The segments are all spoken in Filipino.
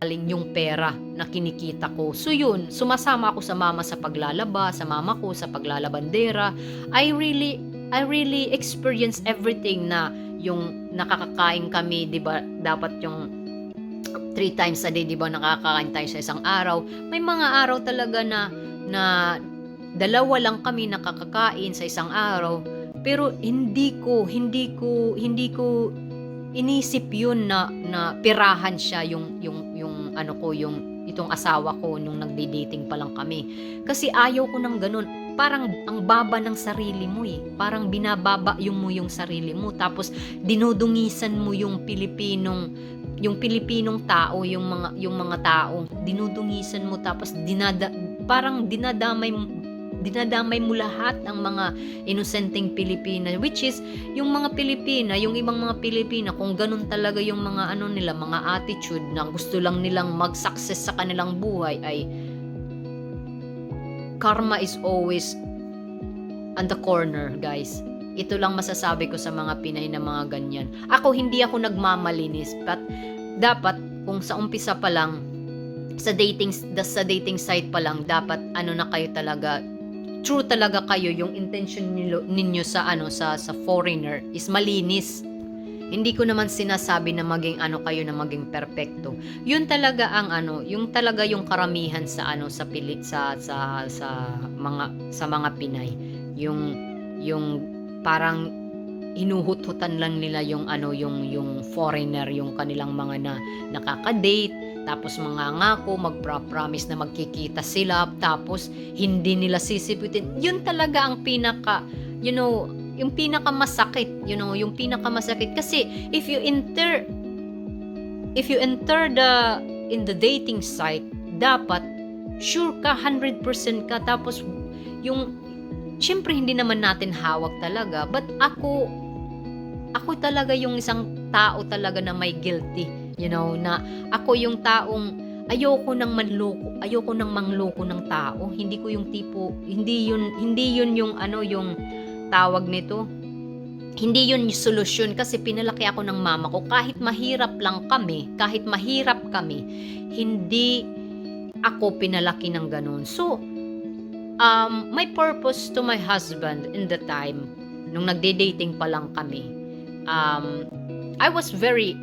galing yung pera na kinikita ko. So yun, sumasama ako sa mama sa paglalaba, sa mama ko sa paglalabandera. I really experience everything na yung nakakakain kami, 'di ba? Dapat yung 3 times a day, 'di ba, nakakakain tayo sa isang araw. May mga araw talaga na dalawa lang kami nakakakain sa isang araw. Pero hindi ko inisip yun na pirahan siya yung ano ko, yung itong asawa ko nung nagde-dating pa lang kami. Kasi ayaw ko ng ganun. Parang ang baba ng sarili mo eh. Parang binababa mo yung sarili mo. Tapos dinudungisan mo yung Pilipinong tao, yung mga tao. Dinudungisan mo tapos parang dinadamay mo lahat ng mga inosenteng Pilipina, which is yung mga Pilipina, yung ibang mga Pilipina, kung ganun talaga yung mga ano nila, mga attitude na gusto lang nilang mag-success sa kanilang buhay, ay karma is always on the corner, guys. Ito lang masasabi ko sa mga Pinay na mga ganyan. Ako, hindi ako nagmamalinis, but dapat kung sa umpisa pa lang sa dating site pa lang, dapat ano na kayo talaga, true talaga kayo, yung intention ninyo sa foreigner is malinis. Hindi ko naman sinasabi na maging ano kayo, na maging perpekto. Yun talaga ang yung talaga yung karamihan sa mga Pinay. Yung parang hinuhut-hutan lang nila yung foreigner, yung kanilang mga nakaka-date, tapos mangangako, magpromise na magkikita sila, tapos hindi nila sisiputin. Yun talaga ang yung pinakamasakit, yung pinakamasakit. Kasi if you enter in the dating site, dapat sure ka, 100% ka. Tapos syempre hindi naman natin hawak talaga, but ako talaga yung isang tao talaga na may guilty, na ako yung taong ayoko nang mangloko ng tao. Hindi ko yung tipo, hindi yun yung yung tawag nito. Hindi yun yung solusyon, kasi pinalaki ako ng mama ko. Kahit mahirap kami, hindi ako pinalaki ng ganun. So, my purpose to my husband in the time, nung nagde-dating pa lang kami, I was really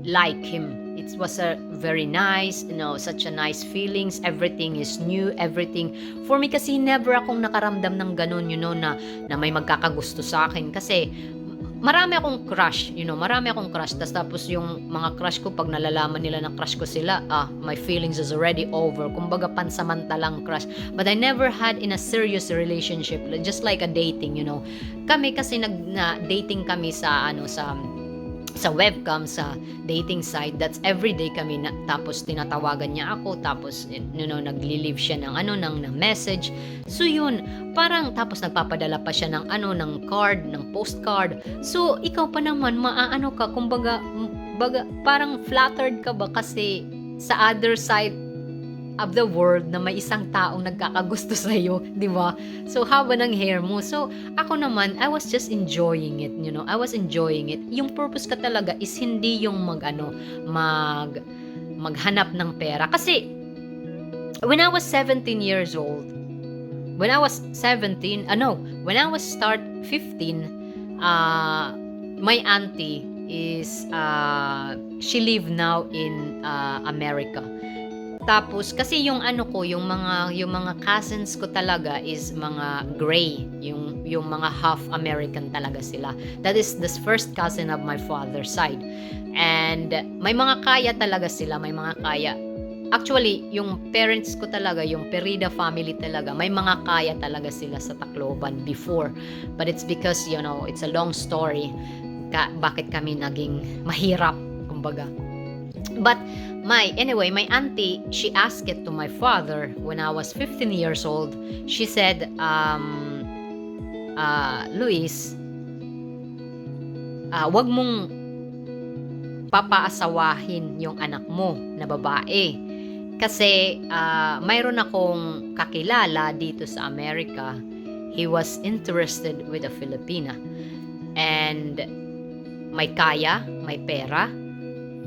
like him. It was a very nice, such a nice feelings. Everything is new, everything. For me kasi never akong nakaramdam ng ganun, na may magkakagusto sa akin. Kasi marami akong crush. Tapos yung mga crush ko, pag nalalaman nila na crush ko sila, my feelings is already over. Kumbaga pansamantalang crush. But I never had in a serious relationship, just like a dating, Kami kasi dating kami sa webcam, sa dating site. That's everyday kami tapos tinatawagan niya ako, tapos nagli-leave siya ng message. So yun, parang tapos nagpapadala pa siya ng card, ng postcard. So ikaw pa naman maaano ka, kumbaga parang flattered ka ba kasi sa other side of the world na may isang taong nagkakagusto sa iyo, 'di ba? So haba ng hair mo. So ako naman, I was just enjoying it, I was enjoying it. Yung purpose ka talaga is hindi yung maghanap ng pera. Kasi when I was 17 years old, when I was 15, my auntie is she live now in America. Tapos kasi yung mga cousins ko talaga is mga gray, yung mga half American talaga sila. That is the first cousin of my father's side. And may mga kaya talaga sila, may mga kaya. Actually, yung parents ko talaga, yung Perida family talaga, may mga kaya talaga sila sa Tacloban before. But it's because, it's a long story. Bakit kami naging mahirap, kumbaga. But my auntie, she asked it to my father when I was 15 years old. She said, Luis, wag mong papaasawahin yung anak mo na babae. Kasi mayroon akong kakilala dito sa Amerika. He was interested with a Filipina. And may kaya, may pera,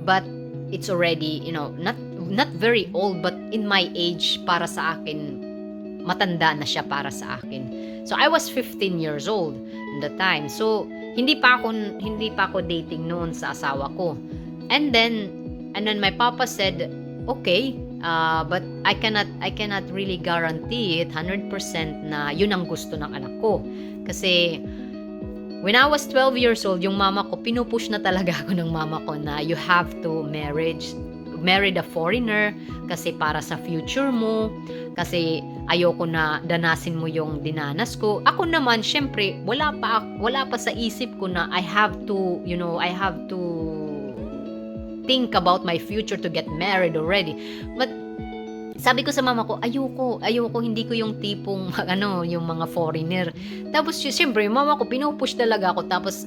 but it's already, not very old, but in my age, para sa akin, matanda na siya para sa akin. So I was 15 years old in the time. So hindi pa ako dating noon sa asawa ko. And then my papa said, okay, but I cannot really guarantee it 100% na yun ang gusto ng anak ko. Kasi when I was 12 years old, yung mama ko, pinupush na talaga ako ng mama ko na you have to marry the foreigner kasi para sa future mo, kasi ayoko na danasin mo yung dinanas ko. Ako naman, syempre, wala pa sa isip ko na I have to think about my future to get married already. But sabi ko sa mama ko, ayoko, hindi ko yung tipong, yung mga foreigner. Tapos, siyempre, yung mama ko, pinupush talaga ako. Tapos,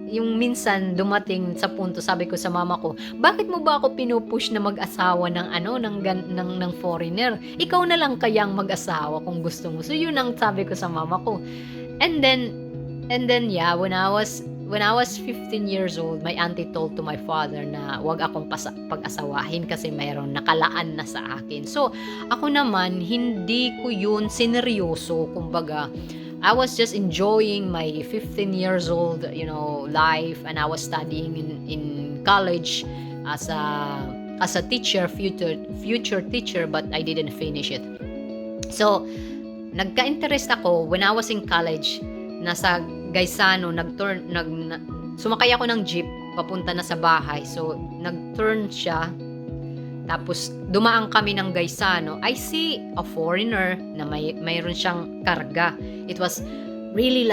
yung minsan dumating sa punto, sabi ko sa mama ko, bakit mo ba ako pinupush na mag-asawa ng foreigner? Ikaw na lang kayang mag-asawa kung gusto mo. So, yun ang sabi ko sa mama ko. And then, yeah, when I was 15 years old, my auntie told to my father na wag akong pag-asawahin kasi mayroon nakalaan na sa akin. So, ako naman, hindi ko yun sineryoso. Kumbaga, I was just enjoying my 15 years old, life, and I was studying in college as a teacher, future teacher, but I didn't finish it. So, nagka-interest ako when I was in college. Nasa Gaisano, sumakay ako ng jeep papunta na sa bahay. So, nag-turn siya. Tapos, dumaan kami ng Gaisano. I see a foreigner na mayroon siyang karga. It was really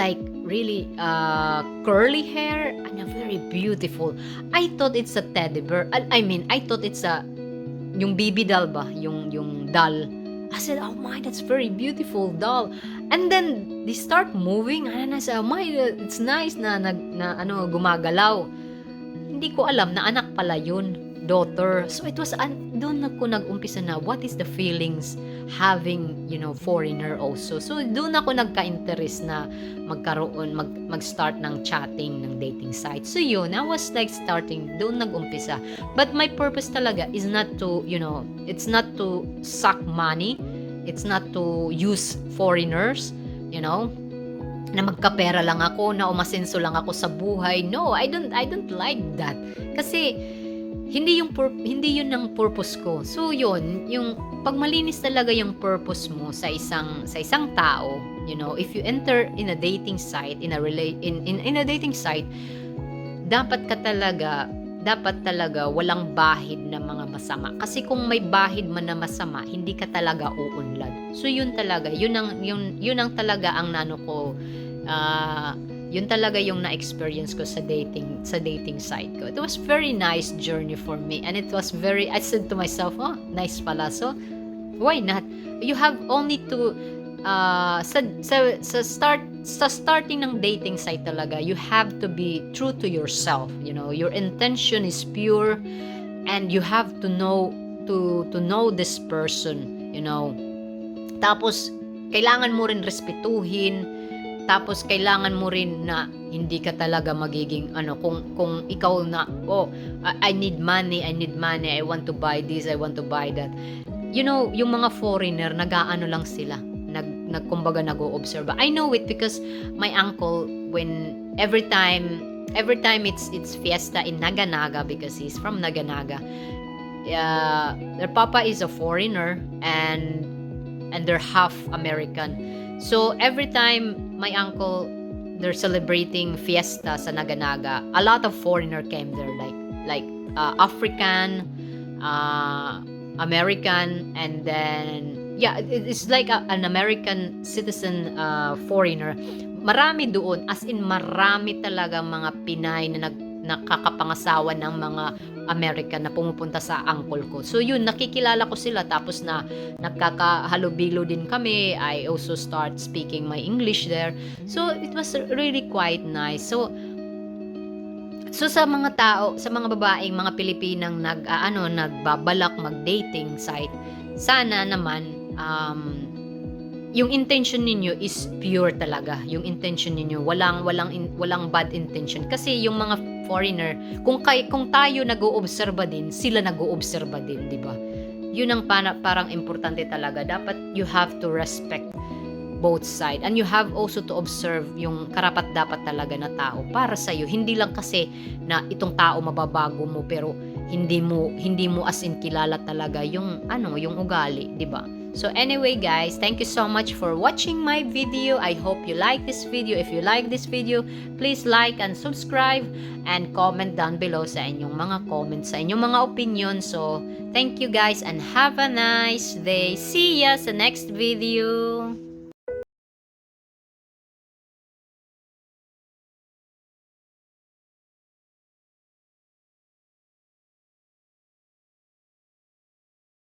curly hair and a very beautiful. I thought it's a teddy bear. I thought it's yung baby doll ba? Yung doll. I said, oh my, that's very beautiful doll. And then, they start moving. And I said, oh my, it's nice na gumagalaw. Hindi ko alam na anak pala yun. Daughter. So it was doon ako nag-umpisa na what is the feelings having foreigner also. So doon ako nagka-interest na mag-start ng chatting ng dating site. So yun, I was starting doon nag-umpisa. But my purpose talaga is not to it's not to suck money. It's not to use foreigners, na magkapera lang ako, na umasenso lang ako sa buhay. No, I don't like that. Kasi hindi yun ang purpose ko. So yun, yung pag malinis talaga yung purpose mo sa isang tao, if you enter in a dating site, in a dating site, dapat talaga walang bahid na mga masama. Kasi kung may bahid man na masama, hindi ka talaga uunlad. So yun talaga, yun ang talaga ang yun talaga yung na-experience ko sa dating site ko. It was very nice journey for me, and it was I said to myself, oh, nice pala. So, why not? You have only to, sa starting ng dating site talaga, you have to be true to yourself. Your intention is pure, and you have to know this person. Tapos, kailangan mo rin respetuhin. Tapos kailangan mo rin na hindi ka talaga magiging kung ikaw na I need money, I want to buy this, I want to buy that. Yung mga foreigner nag-aano lang sila, kumbaga nag-o-observe. I know it because my uncle, when every time it's fiesta in Naga-Naga, because he's from Naga-Naga, their papa is a foreigner and they're half American. So every time my uncle, they're celebrating fiesta sa Naga-Naga, a lot of foreigner came there, like African, American, and then it's like an American citizen foreigner. Marami doon, as in marami talaga mga Pinay na nakakapangasawa ng mga American na pumupunta sa uncle ko. So yun, nakikilala ko sila, tapos na nagkakahalubilo din kami. I also start speaking my English there. So it was really quite nice. So sa mga tao, sa mga babaeng, mga Pilipinang nagbabalak mag-dating site, sana naman yung intention ninyo is pure talaga. Yung intention ninyo, walang bad intention. Kasi yung mga foreigner, kung tayo nag-oobserba din, sila nag-oobserba din, di ba? Yun ang parang importante talaga. Dapat you have to respect both side, and you have also to observe yung karapat-dapat talaga na tao para sa iyo. Hindi lang kasi na itong tao mababago mo pero hindi mo as in kilala talaga yung yung ugali, di ba? So anyway guys, thank you so much for watching my video. I hope you like this video. If you like this video, please like and subscribe and comment down below sa inyong mga comments, sa inyong mga opinion. So thank you guys and have a nice day. See ya sa next video.